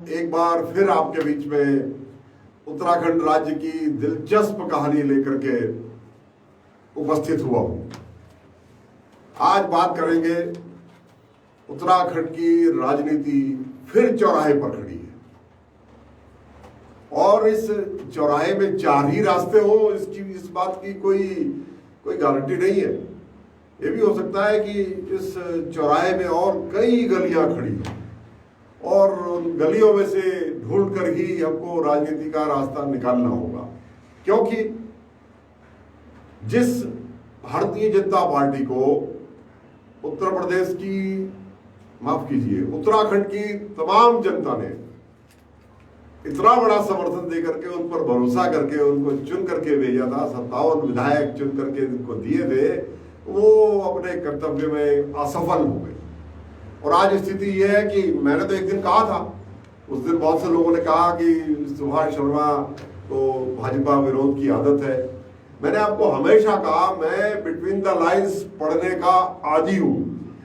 एक बार फिर आपके बीच में उत्तराखंड राज्य की दिलचस्प कहानी लेकर के उपस्थित हुआ हूं। आज बात करेंगे उत्तराखंड की राजनीति फिर चौराहे पर खड़ी है और इस चौराहे में चार ही रास्ते हो इस बात की कोई गारंटी नहीं है। ये भी हो सकता है कि इस चौराहे में और कई गलियां खड़ी हो और उन गलियों में से ढूंढ कर ही हमको राजनीति का रास्ता निकालना होगा, क्योंकि जिस भारतीय जनता पार्टी को उत्तर प्रदेश की, माफ कीजिए, उत्तराखंड की तमाम जनता ने इतना बड़ा समर्थन देकर के, उन पर भरोसा करके उनको चुन करके भेजा था, 57 विधायक चुन करके उनको दिए थे, वो अपने कर्तव्य में असफल हो गए। और आज स्थिति यह है कि मैंने तो एक दिन कहा था, उस दिन बहुत से लोगों ने कहा कि सुभाष शर्मा को भाजपा विरोध की आदत है। मैंने आपको हमेशा कहा, मैं बिटवीन द लाइंस पढ़ने का आदी हूं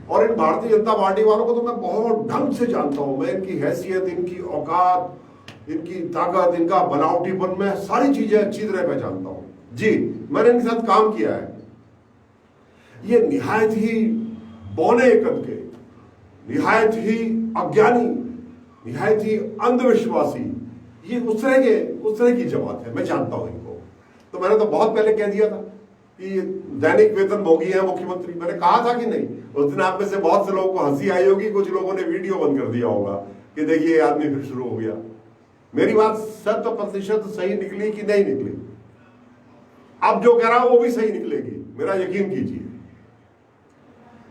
और इन भारतीय जनता पार्टी वालों को तो मैं बहुत ढंग से जानता हूं। मैं इनकी हैसियत, इनकी औकात, इनकी ताकत, इनका बनावटीपन, मैं सारी चीजें अच्छी तरह पहचानता हूं। जी, मैंने इनके साथ काम किया है। ये निहायत ही बौने कद के, निहायत ही अज्ञानी, निहायत ही अंधविश्वासी, ये उस तरह की जमात है। मैं जानता हूं इनको। तो मैंने तो बहुत पहले कह दिया था कि दैनिक वेतन भोगी है मुख्यमंत्री। मैंने कहा था कि नहीं? उस दिन आप में से बहुत से लोगों को हंसी आई होगी, कुछ लोगों ने वीडियो बंद कर दिया होगा कि देखिए आदमी फिर शुरू हो गया। मेरी बात 100% सही निकली कि नहीं निकली? अब जो कह रहा हूं वो भी सही निकलेगी, मेरा यकीन कीजिए।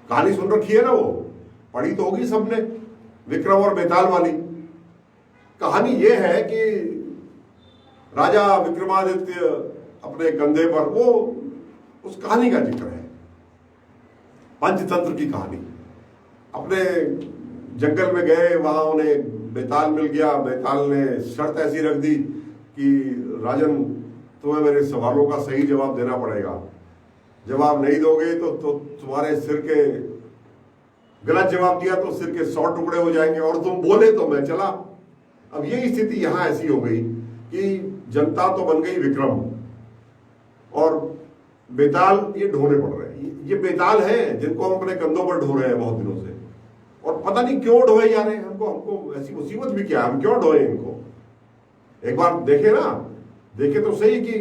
कहानी सुन रखी है ना, वो पढ़ी तो होगी सबने, विक्रम और बेताल वाली। कहानी ये है कि राजा विक्रमादित्य अपने कंधे पर, वो उस कहानी का जिक्र है, पंचतंत्र की कहानी। अपने जंगल में गए, वहां उन्हें बेताल मिल गया। बेताल ने शर्त ऐसी रख दी कि राजन, तुम्हें मेरे सवालों का सही जवाब देना पड़ेगा। जवाब नहीं दोगे तो तुम्हारे सिर के, गलत जवाब दिया तो सिर के 100 टुकड़े हो जाएंगे, और तुम बोले तो मैं चला। अब ये स्थिति यहां ऐसी हो गई कि जनता तो बन गई विक्रम और बेताल ये ढोने पड़ रहे हैं। ये बेताल हैं जिनको हम अपने कंधों पर ढो रहे हैं बहुत दिनों से, और पता नहीं क्यों ढोए जा रहे हैं। हमको ऐसी मुसीबत भी क्या है, हम क्यों ढोए इनको? एक बार देखे ना, देखे तो सही कि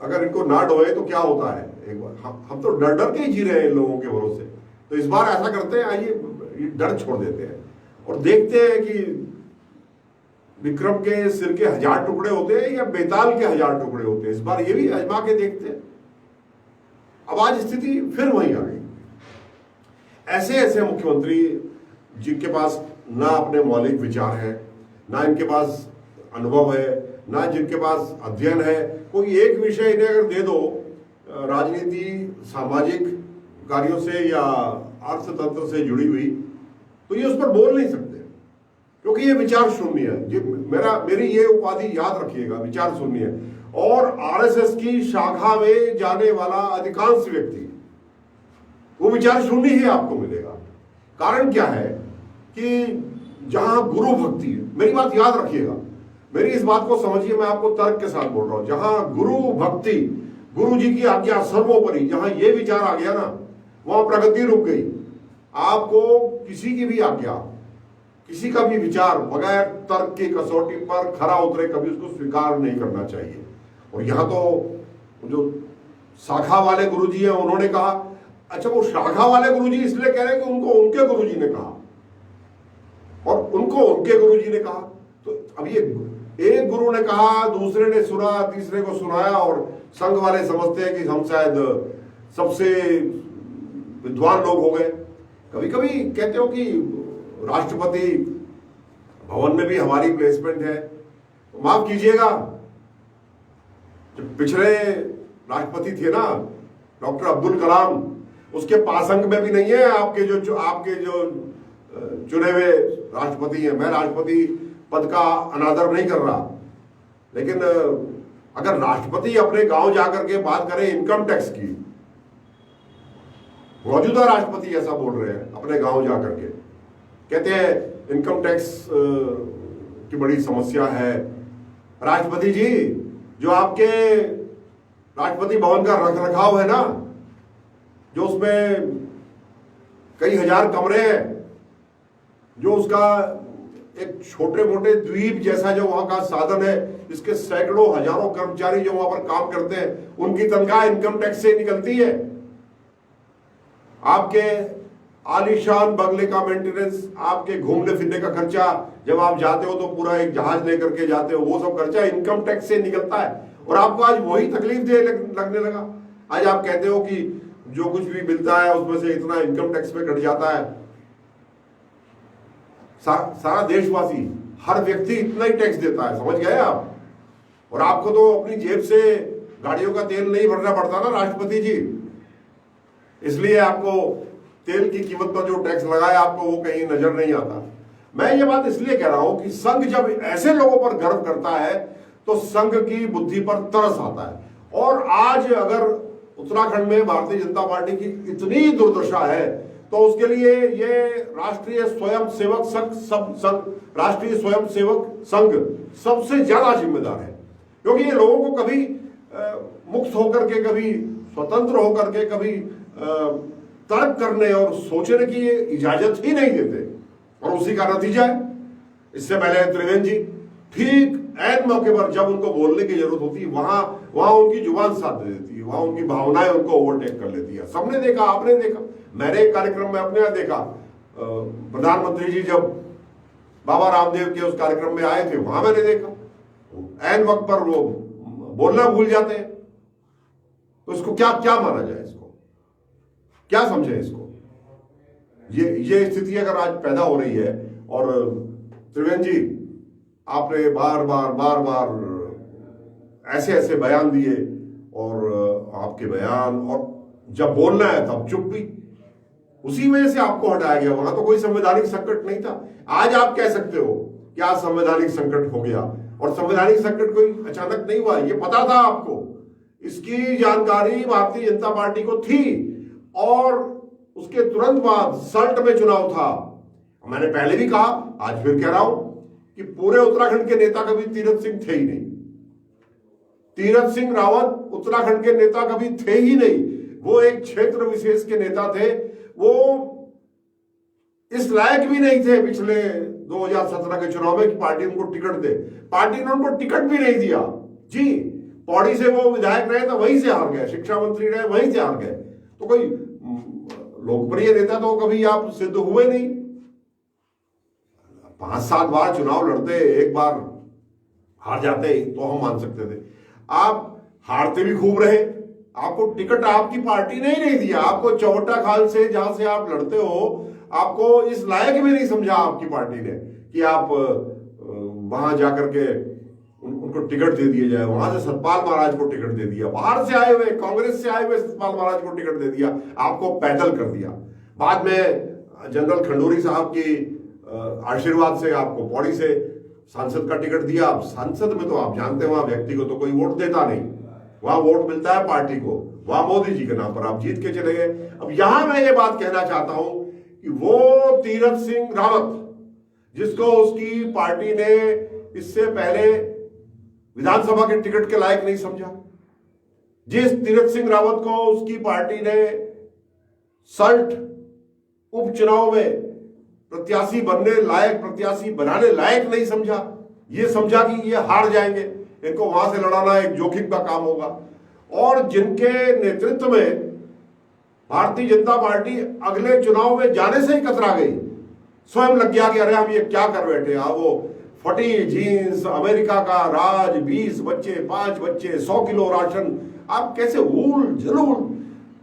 अगर इनको ना ढोए तो क्या होता है। एक बार हम तो डर डर के ही जी रहे हैं इन लोगों के भरोसे। तो इस बार ऐसा करते हैं, आइए डर छोड़ देते हैं और देखते हैं कि विक्रम के सिर के 1000 टुकड़े होते हैं या बेताल के 1000 टुकड़े होते हैं। इस बार ये भी आजमा के देखते हैं। अब आज स्थिति फिर वहीं आ गई। ऐसे ऐसे मुख्यमंत्री जिनके पास ना अपने मौलिक विचार है, ना इनके पास अनुभव है, ना जिनके पास अध्ययन है। कोई एक विषय इन्हें अगर दे दो, राजनीति, सामाजिक कार्यों से या अर्थतंत्र से जुड़ी हुई, तो ये उस पर बोल नहीं सकते, क्योंकि ये विचार शून्य है। मेरी ये उपाधि याद रखिएगा, विचार शून्य है। और आरएसएस की शाखा में जाने वाला अधिकांश व्यक्ति, वो विचार शून्य ही आपको मिलेगा। कारण क्या है कि जहां गुरु भक्ति है, मेरी बात याद रखिएगा, मेरी इस बात को समझिए, मैं आपको तर्क के साथ बोल रहा हूं। जहां गुरु भक्ति, गुरु जी की आज्ञा सर्वोपरि, जहां ये विचार आ गया ना, वहां प्रगति रुक गई। आपको किसी की भी आज्ञा, किसी का भी विचार बगैर तर्क की कसौटी पर खरा उतरे, कभी उसको स्वीकार नहीं करना चाहिए। और यहां तो जो शाखा वाले गुरुजी हैं, उन्होंने कहा, अच्छा वो शाखा वाले गुरुजी इसलिए कह रहे हैं कि उनको उनके गुरुजी ने कहा और उनको उनके गुरुजी ने कहा। तो अब ये एक गुरु ने कहा, दूसरे ने सुना, तीसरे को सुनाया, और संघ वाले समझते हैं कि हम शायद सबसे विद्वान लोग हो गए। कभी कभी कहते हो कि राष्ट्रपति भवन में भी हमारी प्लेसमेंट है। तो माफ कीजिएगा, जो पिछले राष्ट्रपति थे ना, डॉक्टर अब्दुल कलाम, उसके पासंग में भी नहीं है आपके जो चुने हुए राष्ट्रपति हैं। मैं राष्ट्रपति पद का अनादर नहीं कर रहा, लेकिन अगर राष्ट्रपति अपने गांव जाकर के बात करें इनकम टैक्स की, मौजूदा राष्ट्रपति ऐसा बोल रहे हैं अपने गांव जाकर के, कहते हैं इनकम टैक्स की बड़ी समस्या है। राष्ट्रपति जी, जो आपके राष्ट्रपति भवन का रख रखाव है ना, जो उसमें कई हजार कमरे हैं, जो उसका एक छोटे मोटे द्वीप जैसा जो वहां का साधन है, इसके सैकड़ों हजारों कर्मचारी जो वहां पर काम करते हैं, उनकी तनख्वाह इनकम टैक्स से निकलती है। आपके आलीशान बंगले का मेंटेनेंस, आपके घूमने फिरने का खर्चा, जब आप जाते हो तो पूरा एक जहाज लेकर के जाते हो, वो सब खर्चा इनकम टैक्स से निकलता है। और आपको आज वही तकलीफ दे लगने लगा। आज आप कहते हो कि जो कुछ भी मिलता है उसमें से इतना इनकम टैक्स में कट जाता है। सारा देशवासी, हर व्यक्ति इतना ही टैक्स देता है, समझ गए आप? और आपको तो अपनी जेब से गाड़ियों का तेल नहीं भरना पड़ता ना राष्ट्रपति जी, इसलिए आपको तेल की कीमत पर जो टैक्स लगाया आपको वो कहीं नजर नहीं आता। मैं ये बात इसलिए कह रहा हूं कि संघ जब ऐसे लोगों पर गर्व करता है तो संघ की बुद्धि पर तरस आता है। और आज अगर उत्तराखंड में भारतीय जनता पार्टी की इतनी दुर्दशा है तो उसके लिए ये राष्ट्रीय स्वयंसेवक संघ सबसे ज्यादा जिम्मेदार है। क्योंकि ये लोगों को कभी मुक्त होकर के, कभी स्वतंत्र होकर के, कभी तर्क करने और सोचने की इजाजत ही नहीं देते। और उसी का नतीजा है, इससे पहले त्रिवेंद्र जी ठीक ऐन मौके पर जब उनको बोलने की जरूरत होती है वहां उनकी जुबान साथ दे देती है, वहां उनकी भावनाएं उनको ओवरटेक कर लेती है। सबने देखा, आपने देखा, मैंने एक कार्यक्रम में अपने यहाँ देखा, प्रधानमंत्री जी जब बाबा रामदेव के उस कार्यक्रम में आए थे, वहां मैंने देखा ऐन वक्त पर वो बोलना भूल जाते हैं। तो इसको क्या माना जाए, इसको क्या समझे? इसको ये स्थिति अगर आज पैदा हो रही है, और त्रिवेंद्र जी आपने बार बार ऐसे बयान दिए, और आपके बयान, और जब बोलना है तब चुप भी, उसी वजह से आपको हटाया गया। वहां तो कोई संवैधानिक संकट नहीं था। आज आप कह सकते हो कि आज संवैधानिक संकट हो गया, और संवैधानिक संकट कोई अचानक नहीं हुआ, ये पता था आपको, इसकी जानकारी भारतीय जनता पार्टी को थी। और उसके तुरंत बाद सल्ट में चुनाव था। मैंने पहले भी कहा, आज फिर कह रहा हूं कि पूरे उत्तराखंड के नेता कभी तीरथ सिंह थे ही नहीं। तीरथ सिंह रावत उत्तराखंड के नेता कभी थे ही नहीं। वो एक क्षेत्र विशेष के नेता थे। वो इस लायक भी नहीं थे पिछले 2017 के चुनाव में कि पार्टी उनको टिकट दे। पार्टी ने उनको टिकट भी नहीं दिया जी। पौड़ी से वो विधायक रहे तो वहीं से हार गए, शिक्षा मंत्री रहे वहीं से हार गए। तो कोई लोकप्रिय नेता तो कभी आप सिद्ध हुए नहीं। 5-7 बार चुनाव लड़ते, एक बार हार जाते तो हम मान सकते थे। आप हारते भी खूब रहे, आपको टिकट आपकी पार्टी ने ही नहीं दिया। आपको चौबट्टा खाल से जहां से आप लड़ते हो, आपको इस लायक भी नहीं समझा आपकी पार्टी ने कि आप वहां जाकर के उनको टिकट दे दिया जाए। वहां से सतपाल महाराज को टिकट दे दिया, बाहर से आए हुए, कांग्रेस से आए हुए सतपाल महाराज को टिकट दे दिया, आपको पैदल कर दिया। बाद में जनरल खंडूरी साहब की आशीर्वाद से आपको पौड़ी से सांसद का टिकट दिया। अब सांसद में तो आप जानते हैं वहां व्यक्ति को तो कोई वोट देता नहीं, वहां वोट मिलता है पार्टी को। वहां मोदी जी के नाम पर आप जीत के चले गए। अब यहां मैं ये बात कहना चाहता हूं कि वो तीरथ सिंह रावत जिसको उसकी पार्टी ने इससे पहले विधानसभा के टिकट के लायक नहीं समझा, जिस तीरथ सिंह रावत को उसकी पार्टी ने सल्ट उपचुनाव में प्रत्याशी बनने लायक, प्रत्याशी बनाने लायक नहीं समझा, ये समझा कि ये हार जाएंगे, इनको वहां से लड़ाना एक जोखिम का काम होगा। और जिनके नेतृत्व में भारतीय जनता पार्टी अगले चुनाव में जाने से ही कतरा गई, स्वयं लग गया कि अरे हम ये क्या कर बैठे। वो फटी जीन्स, अमेरिका का राज, 20 बच्चे, 5 बच्चे, 100 किलो राशन, आप कैसे ऊल जलूल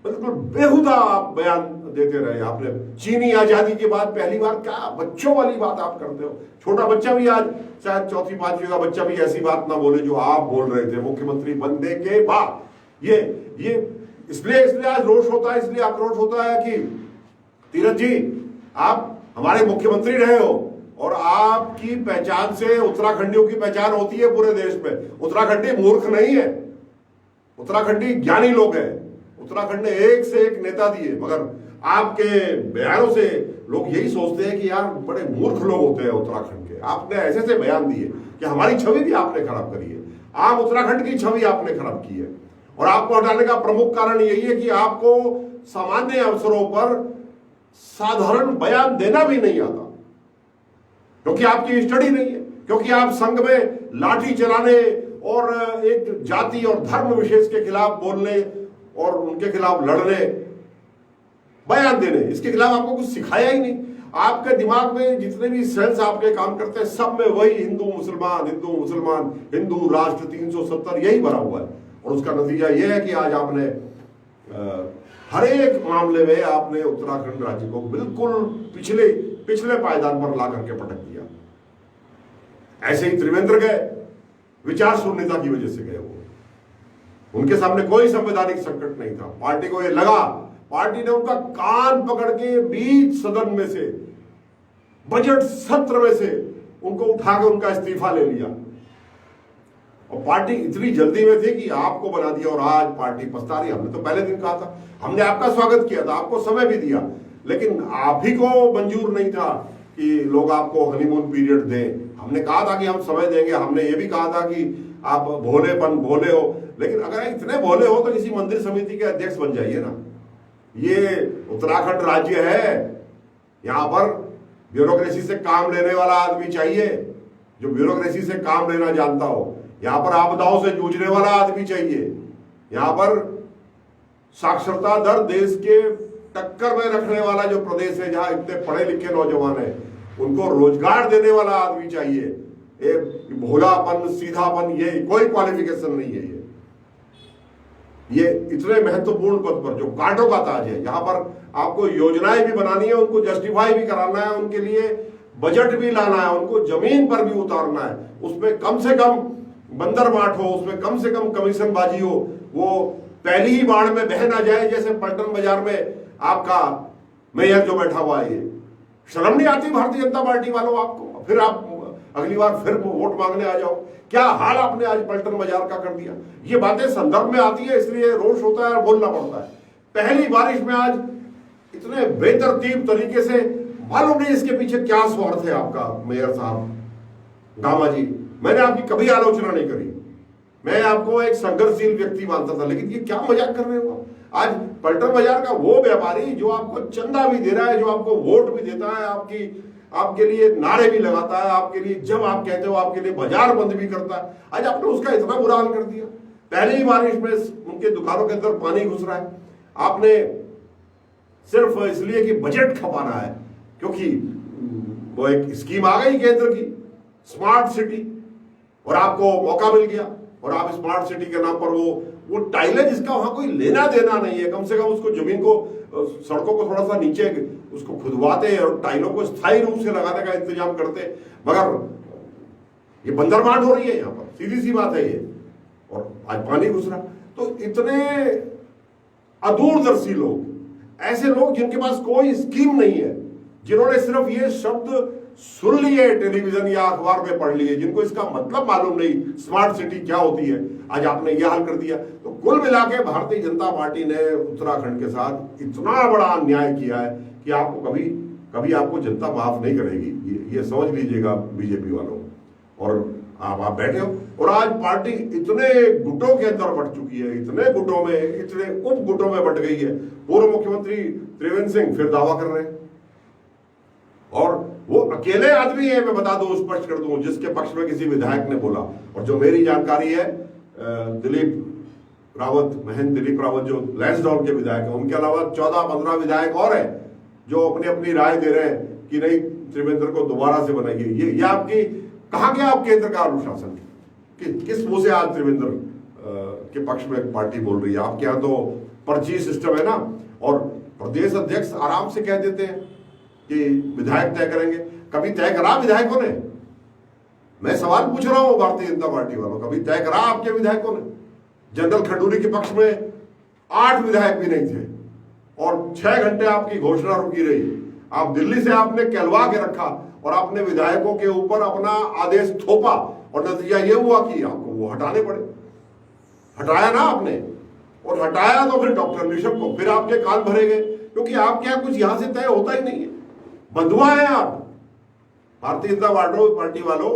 बिल्कुल बेहुदा आप बयान देते रहे। आपने चीनी आजादी के बाद पहली बार क्या बच्चों वाली बात आप करते हो। छोटा बच्चा भी आज, शायद 4वीं 5वीं का बच्चा भी ऐसी बात ना बोले जो आप बोल रहे थे मुख्यमंत्री बनने के बाद। ये इसलिए आज रोष होता है, इसलिए आक्रोश होता है कि तीरथ जी आप हमारे मुख्यमंत्री रहे हो और आपकी पहचान से उत्तराखंडियों की पहचान होती है पूरे देश में। उत्तराखंडी मूर्ख नहीं है, उत्तराखंडी ज्ञानी लोग हैं। उत्तराखंड ने एक से एक नेता दिए, मगर आपके बयानों से लोग यही सोचते हैं कि यार बड़े मूर्ख लोग होते हैं उत्तराखंड के। गए, आपने ऐसे ऐसे बयान दिए कि हमारी छवि भी आपने खराब करी है, आम उत्तराखंड की छवि आपने खराब की है। और आपको हटाने का प्रमुख कारण यही है कि आपको सामान्य अवसरों पर साधारण बयान देना भी नहीं आता, क्योंकि आपकी स्टडी नहीं है, क्योंकि आप संघ में लाठी चलाने और एक जाति और धर्म विशेष के खिलाफ बोलने और उनके खिलाफ लड़ने, बयान देने, इसके खिलाफ आपको कुछ सिखाया ही नहीं। आपके दिमाग में जितने भी सेल्स आपके काम करते हैं सब में वही हिंदू मुसलमान, हिंदू मुसलमान, हिंदू राष्ट्र 370 यही भरा हुआ है। और उसका नतीजा यह है कि आज आपने हर एक मामले में आपने उत्तराखंड राज्य को बिल्कुल पिछले पायदान पर ला करके पटक दिया। ऐसे ही त्रिवेंद्र गए, विचार शून्यता की वजह से गए, वो उनके सामने कोई संवैधानिक संकट नहीं था। पार्टी को यह लगा, पार्टी ने उनका कान पकड़ के बीच सदन में से, बजट सत्र में से उनको उठा के उनका इस्तीफा ले लिया। और पार्टी इतनी जल्दी में थी कि आपको बना दिया और आज पार्टी पछता रही। हमने तो पहले दिन कहा था, हमने आपका स्वागत किया था, आपको समय भी दिया, लेकिन आप ही को मंजूर नहीं था कि लोग आपको हनीमून पीरियड दें। हमने कहा था कि हम समय देंगे, हमने ये भी कहा था कि आप भोले हो, लेकिन अगर इतने भोले हो तो किसी मंदिर समिति के अध्यक्ष बन जाइए ना। ये उत्तराखंड राज्य है, यहां पर ब्यूरोक्रेसी से काम लेने वाला आदमी चाहिए, जो ब्यूरोक्रेसी से काम लेना जानता हो। यहां पर आपदाओं से जूझने वाला आदमी चाहिए। यहां पर साक्षरता दर देश के टक्कर में रखने वाला जो प्रदेश है, जहां इतने पढ़े लिखे नौजवान हैं, उनको रोजगार देने वाला आदमी चाहिए। ये भोलापन, सीधापन, ये कोई क्वालिफिकेशन नहीं है। ये इतने महत्वपूर्ण पद पर जो कांटों का ताज है, जहां पर आपको योजनाएं भी बनानी है, उनको जस्टिफाई भी कराना है, उनके लिए बजट भी लाना है, उनको जमीन पर भी उतारना है, उसमें कम से कम बंदर बाट हो, उसमें कम से कम कमीशन बाजी हो, वो पहली ही बाढ़ में बह ना जाए, जैसे पलटन बाजार में आपका मेयर जो बैठा हुआ है। ये शर्म नहीं आती भारतीय जनता पार्टी वालों आपको? फिर आप अगली बार फिर वोट मांगने आ जाओ। क्या हाल आपने आज पलटन बाजार का कर दिया। ये बातें संदर्भ में आती है, इसलिए रोष होता है और बोलना पड़ता है। पहली बारिश में आज इतने बेतरतीब तरीके से, मालूम नहीं इसके पीछे क्या स्वार्थ है आपका मेयर साहब गामा जी। मैंने आपकी कभी आलोचना नहीं करी, मैं आपको एक संघर्षशील व्यक्ति मानता था, लेकिन ये क्या मजाक कर रहे हो। आज पलटन बाजार का वो व्यापारी जो आपको चंदा भी दे रहा है, जो आपको वोट भी देता है, आपके लिए नारे भी लगाता है, आपके लिए जब आप कहते हो आपके लिए बाजार बंद भी करता है, आज आपने उसका इतना बुरा हाल कर दिया। पहले ही बारिश में उनके दुकानों के अंदर पानी घुस रहा है। आपने सिर्फ इसलिए कि बजट खपाना है, क्योंकि वो एक स्कीम आ गई केंद्र की स्मार्ट सिटी, और आपको मौका मिल गया, और आप स्मार्ट सिटी के नाम पर वो टाइलें जिसका वहां कोई लेना देना नहीं है, कम से कम उसको जमीन को, सड़कों को थोड़ा सा नीचे उसको खुदवाते और टाइलों को स्थायी रूप से लगाने का इंतजाम करते, मगर ये बंदरबांट हो रही है यहाँ पर, सीधी सी बात है ये। और आज पानी घुस रहा। तो इतने अदूरदर्शी लोग, ऐसे लोग जिनके पास कोई स्कीम नहीं है, जिन्होंने सिर्फ ये शब्द सुन लिए टेलीविजन या अखबार में पढ़ लिए, जिनको इसका मतलब मालूम नहीं स्मार्ट सिटी क्या होती है, आज आपने यह हाल कर दिया। तो कुल मिला के भारतीय जनता पार्टी ने उत्तराखंड के साथ इतना बड़ा अन्याय किया है कि आपको कभी आपको जनता माफ नहीं करेगी, ये समझ लीजिएगा बीजेपी वालों। और आप बैठे हो, और आज पार्टी इतने गुटों के अंदर बट चुकी है, इतने गुटों में, इतने उप गुटों में बट गई है। पूर्व मुख्यमंत्री त्रिवेंद्र सिंह फिर दावा कर रहे हैं, और वो अकेले आदमी है, मैं बता दूं, स्पष्ट कर दूं, जिसके पक्ष में किसी विधायक ने बोला। और जो मेरी जानकारी है, महेंद्र दिलीप रावत जो लैंसडाउन के विधायक है, उनके अलावा 14-15 विधायक और हैं जो अपनी राय दे रहे हैं कि नहीं, त्रिवेंद्र को दोबारा से बनाइए। ये आपकी कहां गया आप केंद्र का अनुशासन? किस मुंह से आज त्रिवेंद्र के पक्ष में पार्टी बोल रही है? आपके यहाँ तो पर्ची सिस्टम है ना, और प्रदेश अध्यक्ष आराम से कह देते हैं कि विधायक तय करेंगे। कभी तय करा विधायकों ने? मैं सवाल पूछ रहा हूं भारतीय जनता पार्टी वालों, कभी तय करा आपके विधायकों ने? जनरल खंडूरी के पक्ष में 8 विधायक भी नहीं थे, और 6 घंटे आपकी घोषणा रुकी रही। आप दिल्ली से आपने कहलवा के रखा, और आपने विधायकों के ऊपर अपना आदेश थोपा, और नतीजा ये हुआ कि आपको वो हटाने पड़े। हटाया ना आपने, और हटाया तो फिर डॉक्टर निशम को फिर आपके कान भरे गए, क्योंकि आपके यहाँ कुछ यहां से तय होता ही नहीं है। बंधुआ है आप, भारतीय जनता पार्टी वालों,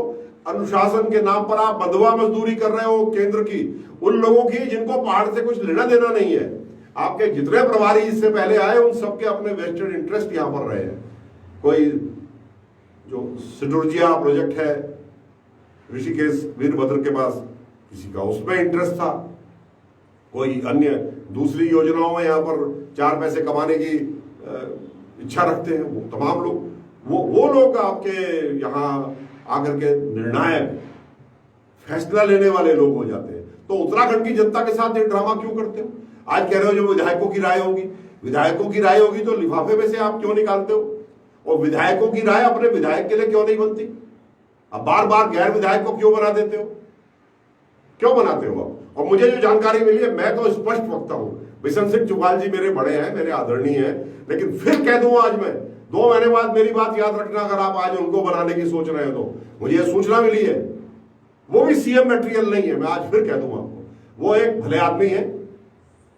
अनुशासन के नाम पर आप बंधुआ मजदूरी कर रहे हो केंद्र की, उन लोगों की जिनको पहाड़ से कुछ लेना देना नहीं है। आपके जितने प्रभारी इससे पहले आए उन सबके अपने वेस्टेड इंटरेस्ट यहां पर रहे हैं। कोई जो सिटुर्जिया प्रोजेक्ट है ऋषिकेश वीरभद्र के पास, किसी का उसमें इंटरेस्ट था, कोई अन्य दूसरी योजनाओं में यहां पर 4 पैसे कमाने की इच्छा रखते हैं। वो तमाम लोग वो लोग आपके यहां आकर के निर्णायक फैसला लेने वाले लोग हो जाते हैं। तो उत्तराखंड की जनता के साथ ये ड्रामा क्यों करते हो? आज कह रहे हो जो विधायकों की राय होगी, विधायकों की राय होगी तो लिफाफे में से आप क्यों निकालते हो? और विधायकों की राय अपने विधायक के लिए क्यों नहीं बनती? अब बार बार गैर विधायक को क्यों बना देते हो? क्यों बनाते हो आप? और मुझे जो जानकारी मिली है, मैं तो स्पष्ट वक्ता हूं। बिशन सिंह चुफाल जी मेरे बड़े हैं, मेरे आदरणीय हैं, लेकिन फिर कह दूं आज मैं 2 महीने बाद मेरी बात याद रखना, अगर आप आज उनको बनाने की सोच रहे हो तो मुझे यह सूचना मिली है, वो भी सीएम मटेरियल नहीं है। मैं आज फिर कह दूं आपको, वो एक भले आदमी है,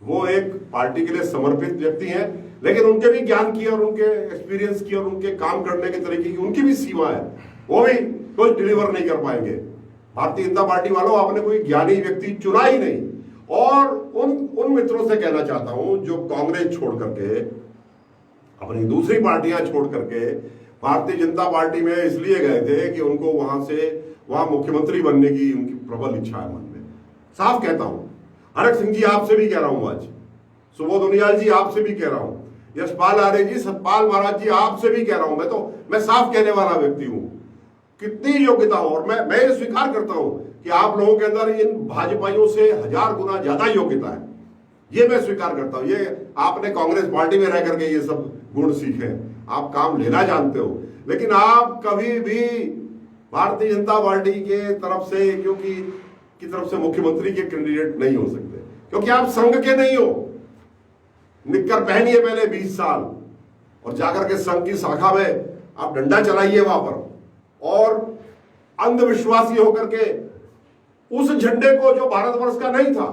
वो एक पार्टी के लिए समर्पित व्यक्ति हैं, लेकिन उनके भी ज्ञान की और उनके एक्सपीरियंस की और उनके काम करने के तरीके की उनकी भी सीमा है। वो भी कुछ डिलीवर नहीं कर पाएंगे। भारतीय जनता पार्टी वालों, आपने कोई ज्ञानी व्यक्ति चुना ही नहीं। और उन मित्रों से कहना चाहता हूं जो कांग्रेस छोड़ करके, अपनी दूसरी पार्टियां छोड़ करके भारतीय जनता पार्टी में इसलिए गए थे कि उनको वहां मुख्यमंत्री बनने की उनकी प्रबल इच्छा है मन में। साफ कहता हूं, हरक सिंह जी आपसे भी कह रहा हूं, आज सुबोध उनियाल जी आपसे भी कह रहा हूं, यशपाल आर्य जी, सतपाल महाराज जी आपसे भी कह रहा हूं। मैं साफ कहने वाला व्यक्ति हूं, कितनी योग्यता हो। और मैं ये स्वीकार करता हूं कि आप लोगों के अंदर इन भाजपाइयों से 1000 गुना ज्यादा योग्यता है, ये मैं स्वीकार करता हूं। ये आपने कांग्रेस पार्टी में रह करके ये सब गुण सीखे, आप काम लेना जानते हो, लेकिन आप कभी भी भारतीय जनता पार्टी के तरफ से की तरफ से मुख्यमंत्री के कैंडिडेट नहीं हो सकते, क्योंकि आप संघ के नहीं हो। निक्कर पहनिए पहले 20 साल और जाकर के संघ की शाखा में आप डंडा चलाइए वहां पर, और अंधविश्वासी होकर के उस झंडे को जो भारतवर्ष का नहीं था,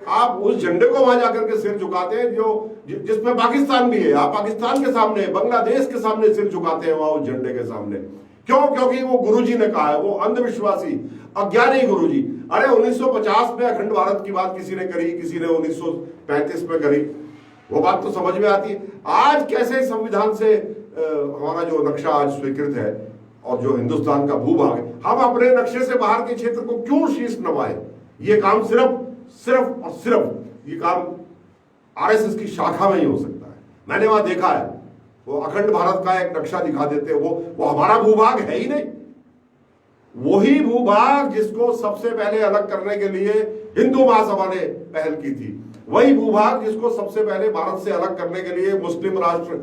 आप उस झंडे को वहां जाकर के सिर झुकाते हैं जिसमें पाकिस्तान भी है। आप पाकिस्तान के सामने, बांग्लादेश के सामने सिर झुकाते हैं वहां उस झंडे के सामने। क्यों? क्योंकि वो गुरुजी ने कहा है, वो अंधविश्वासी अज्ञानी गुरुजी। अरे 1950 में अखंड भारत की बात किसी ने करी, किसी ने 1935 में करी, वो बात तो समझ में आती है। आज कैसे संविधान से हमारा जो नक्शा आज स्वीकृत है और जो हिंदुस्तान का भूभाग है, हम अपने नक्शे से बाहर के क्षेत्र को क्यों शीश नवाए? ये काम सिर्फ ये काम आरएसएस की शाखा में ही हो सकता है। मैंने वहां देखा है, वो अखंड भारत का एक नक्शा दिखा देते हैं, वो हमारा भूभाग है ही नहीं। वही भूभाग जिसको सबसे पहले अलग करने के लिए हिंदू महासभा ने पहल की थी, वही भूभाग जिसको सबसे पहले भारत से अलग करने के लिए मुस्लिम राष्ट्र,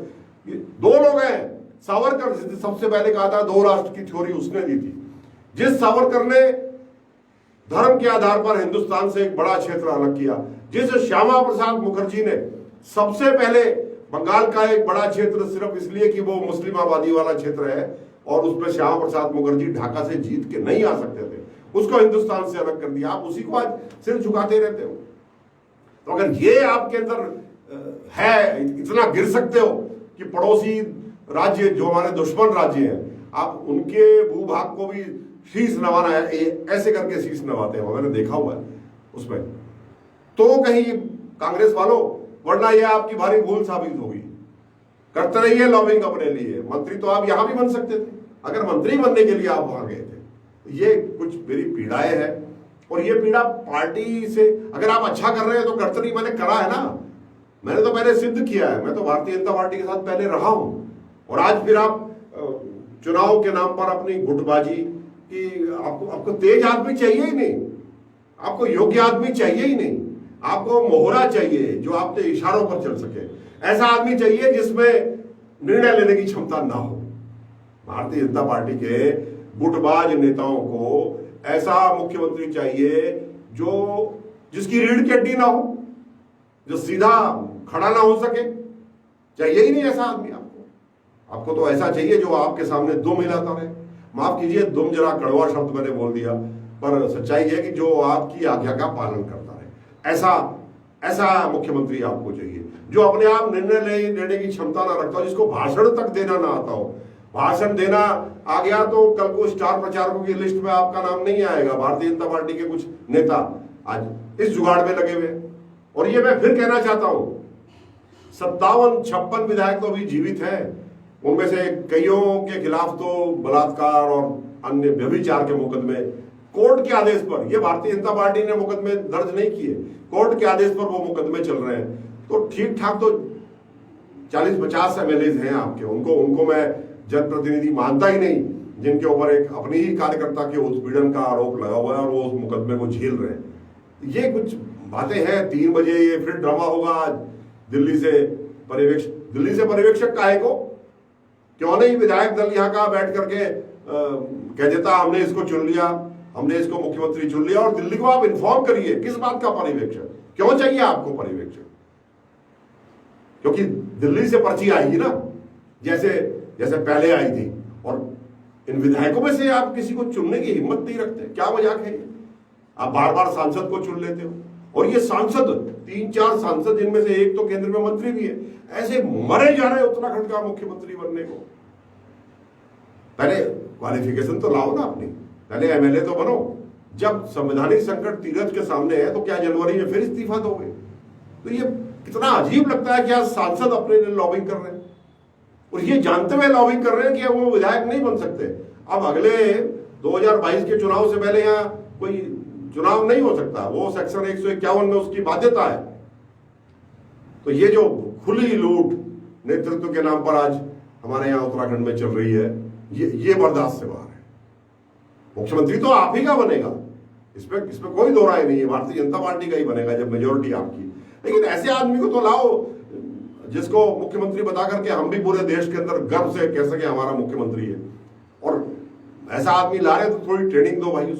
2 लोग हैं, सावरकर सबसे पहले कहा था 2 राष्ट्र की थ्योरी उसने दी थी। जिस सावरकर ने धर्म के आधार पर हिंदुस्तान से एक बड़ा क्षेत्र अलग किया, जिस श्यामा प्रसाद मुखर्जी ने सबसे पहले बंगाल का एक बड़ा क्षेत्र सिर्फ इसलिए कि वो मुस्लिम आबादी वाला क्षेत्र है और उस पर श्यामा प्रसाद मुखर्जी ढाका से जीत के नहीं आ सकते थे, उसको हिंदुस्तान से अलग कर दिया। आप उसी को आज सिर झुकाते रहते हो। तो अगर ये आपके अंदर है, इतना गिर सकते हो कि पड़ोसी राज्य जो हमारे दुश्मन राज्य हैं, आप उनके भूभाग को भी शीश नवाना है, ऐसे करके शीश नवाते हैं, मैंने देखा हुआ है उसमें। तो कहीं कांग्रेस वालों, वरना यह आपकी भारी भूल साबित होगी। करते रहिए लॉबिंग अपने लिए। मंत्री तो आप यहां भी बन सकते थे, अगर मंत्री बनने के लिए आप वहां गए थे। ये कुछ मेरी पीड़ाएं हैं, और ये पीड़ा पार्टी से, अगर आप अच्छा कर रहे हैं तो करते नहीं, मैंने करा है ना, मैंने तो पहले सिद्ध किया है। मैं तो भारतीय जनता पार्टी के साथ पहले रहा हूं, और आज फिर आप चुनाव के नाम पर अपनी गुटबाजी कि आपको तेज आदमी चाहिए ही नहीं, आपको योग्य आदमी चाहिए ही नहीं, आपको मोहरा चाहिए जो आपके इशारों पर चल सके। ऐसा आदमी चाहिए जिसमें निर्णय लेने की क्षमता ना हो। भारतीय जनता पार्टी के गुटबाज नेताओं को ऐसा मुख्यमंत्री चाहिए जिसकी रीढ़ की हड्डी ना हो, जो सीधा खड़ा ना हो सके। चाहिए ही नहीं ऐसा आदमी आपको तो ऐसा चाहिए जो आपके सामने दुम हिलाता रहे। माफ कीजिए, दुम जरा कड़वा शब्द मैंने बोल दिया, पर सच्चाई है कि जो आपकी आज्ञा का पालन करता रहे। ऐसा मुख्यमंत्री आपको चाहिए, जो अपने आप निर्णय लेने की क्षमता ना रखता हो, जिसको भाषण तक देना ना आता हो, भाषण देना आ गया तो कल को स्टार प्रचारकों की लिस्ट में आपका नाम नहीं आएगा। भारतीय जनता पार्टी के कुछ नेता आज इस जुगाड़ में लगे हुए। और ये मैं फिर कहना चाहता हूं, 57-56 विधायक तो अभी जीवित हैं, उनमें से कईयों के खिलाफ तो बलात्कार और अन्य व्यभिचार के मुकदमे कोर्ट के आदेश पर, ये भारतीय जनता पार्टी ने मुकदमे दर्ज नहीं किए, कोर्ट के आदेश पर वो मुकदमे चल रहे हैं। तो ठीक ठाक तो 40-50 एमएलए हैं आपके, उनको मैं जनप्रतिनिधि मानता ही नहीं, जिनके ऊपर एक अपनी ही कार्यकर्ता के उत्पीड़न का आरोप लगा हुआ है और वो उस मुकदमे को झेल रहे हैं। ये कुछ बातें हैं। 3 बजे ये फिर ड्रामा होगा आज दिल्ली से पर्यवेक्षक काहे को, क्यों नहीं विधायक दल यहाँ का बैठ करके कह देता हमने इसको चुन लिया, हमने इसको मुख्यमंत्री चुन लिया, और दिल्ली को आप इन्फॉर्म करिए किस बात का पर्यवेक्षक, क्यों चाहिए आपको पर्यवेक्षक? क्योंकि दिल्ली से पर्ची आएगी ना, जैसे पहले आई थी। और इन विधायकों में से आप किसी को चुनने की हिम्मत नहीं रखते, क्या मजाक है ये? आप बार बार सांसद को चुन लेते हो, और ये सांसद 3-4 सांसद, जिनमें से एक तो केंद्र में मंत्री भी है, ऐसे मरे जा रहे उत्तराखंड का मुख्यमंत्री बनने को। पहले क्वालिफिकेशन तो लाओ ना अपनी, पहले एमएलए तो बनो। जब संवैधानिक संकट तीरथ के सामने है तो क्या जनवरी में फिर इस्तीफा दोगे? तो ये कितना अजीब लगता है कि आज सांसद अपने लिए लॉबिंग कर रहे हैं, और ये जानते हुए लॉबिंग कर रहे हैं कि वो विधायक नहीं बन सकते। अब अगले 2022 के चुनाव से पहले यहाँ कोई चुनाव नहीं हो सकता, वो सेक्शन 151 में उसकी बाध्यता है। तो ये जो खुली लूट नेतृत्व के नाम पर आज हमारे यहाँ उत्तराखंड में चल रही है, ये बर्दाश्त से बाहर है। मुख्यमंत्री तो आप ही का बनेगा, इसमें कोई दो राय नहीं है, भारतीय जनता पार्टी का ही बनेगा जब मेजोरिटी आपकी। लेकिन ऐसे आदमी को तो लाओ जिसको मुख्यमंत्री बता करके हम भी पूरे देश के अंदर गर्व से कह सके हमारा मुख्यमंत्री है। और ऐसा आदमी ला रहे तो थोड़ी ट्रेनिंग दो भाई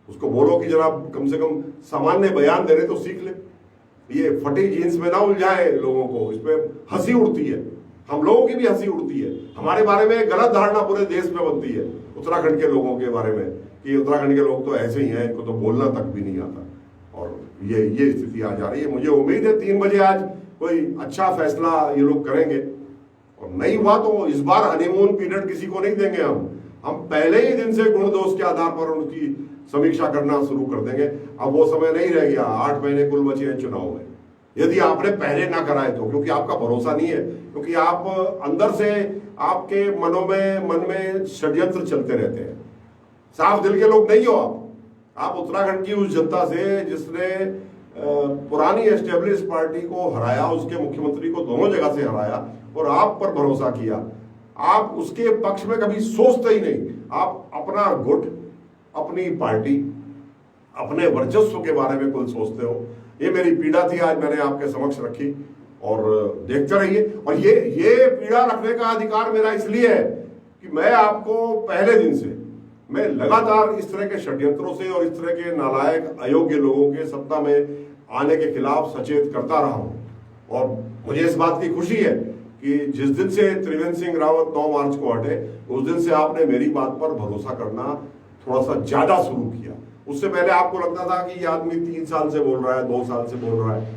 उसको बोलो कि जनाब कम से कम सामान्य बयान दे रहे तो सीख ले। ये फटी जीन्स में ना उलझाए लोगों को, इसमें हंसी उड़ती है, हम लोगों की भी हंसी उड़ती है। हमारे बारे में गलत धारणा पूरे देश में बनती है उत्तराखंड के लोगों के बारे में कि उत्तराखंड के लोग तो ऐसे ही हैं, इनको तो बोलना तक भी नहीं आता। और ये स्थिति आ जा रही है। मुझे उम्मीद है 3 बजे आज कोई अच्छा फैसला ये लोग करेंगे, और नहीं हुआ तो इस बार हनीमून पीरियड किसी को नहीं देंगे। हम पहले ही दिन से गुण दोष के आधार पर उनकी समीक्षा करना शुरू कर देंगे। अब वो समय नहीं रह गया, 8 महीने कुल बचे हैं चुनाव में, यदि आपने पहले ना कराए तो, क्योंकि आपका भरोसा नहीं है, क्योंकि आप अंदर से आपके मन में षड्यंत्र चलते रहते हैं। साफ दिल के लोग नहीं हो आप उत्तराखंड की उस जनता से जिसने पुरानी एस्टेब्लिश पार्टी को हराया, उसके मुख्यमंत्री को दोनों जगह से हराया और आप पर भरोसा किया, आप उसके पक्ष में कभी सोचते ही नहीं। आप अपना गुट, अपनी पार्टी, अपने वर्चस्व के बारे में कुल सोचते हो। ये मेरी पीड़ा थी, आज मैंने आपके समक्ष रखी, और देखते रहिए। और ये पीड़ा रखने का अधिकार मेरा इसलिए है कि मैं आपको पहले दिन से मैं लगातार इस तरह के षड्यंत्रों से और इस तरह के नालायक अयोग्य लोगों के सत्ता में आने के खिलाफ सचेत करता रहा हूं। और मुझे इस बात की खुशी है कि जिस दिन से त्रिवेंद्र सिंह रावत 9 मार्च को हटे, उस दिन से आपने मेरी बात पर भरोसा करना थोड़ा सा ज्यादा शुरू किया। उससे पहले आपको लगता था कि ये आदमी 3 साल से बोल रहा है, 2 साल से बोल रहा है,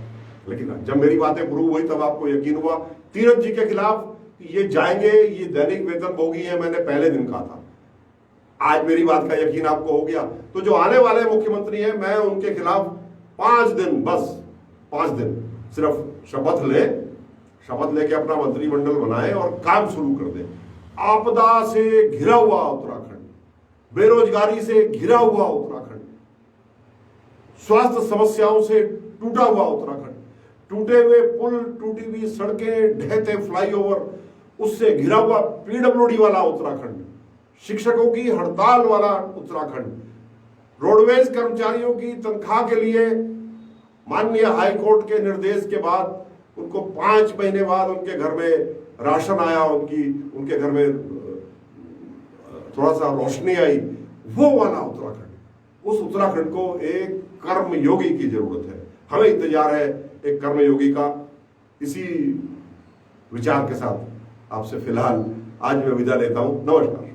लेकिन जब मेरी बातें प्रूव हुई तब आपको यकीन हुआ तीरथ जी के खिलाफ ये जाएंगे, ये दैनिक वेतन भोगी है, मैंने पहले दिन कहा था। आज मेरी बात का यकीन आपको हो गया। तो जो आने वाले मुख्यमंत्री हैं, मैं उनके खिलाफ 5 दिन, बस 5 दिन सिर्फ शपथ लेके अपना मंत्रिमंडल बनाए और काम शुरू कर दे। आपदा से घिरा हुआ उत्तराखंड, बेरोजगारी से घिरा हुआ उत्तराखंड, स्वास्थ्य समस्याओं से टूटा हुआ उत्तराखंड, टूटे हुए पुल, टूटी हुई सड़कें, ढहते फ्लाईओवर, उससे घिरा हुआ पीडब्ल्यूडी वाला उत्तराखंड, शिक्षकों की हड़ताल वाला उत्तराखंड, रोडवेज कर्मचारियों की तनख्वाह के लिए माननीय हाईकोर्ट के निर्देश के बाद उनको 5 महीने बाद उनके घर में राशन आया, उनके घर में थोड़ा सा रोशनी आई, वो वाला उत्तराखंड। उस उत्तराखंड को एक कर्मयोगी की जरूरत है, हमें इंतजार है एक कर्मयोगी का। इसी विचार के साथ आपसे फिलहाल आज मैं विदा लेता हूं। नमस्कार।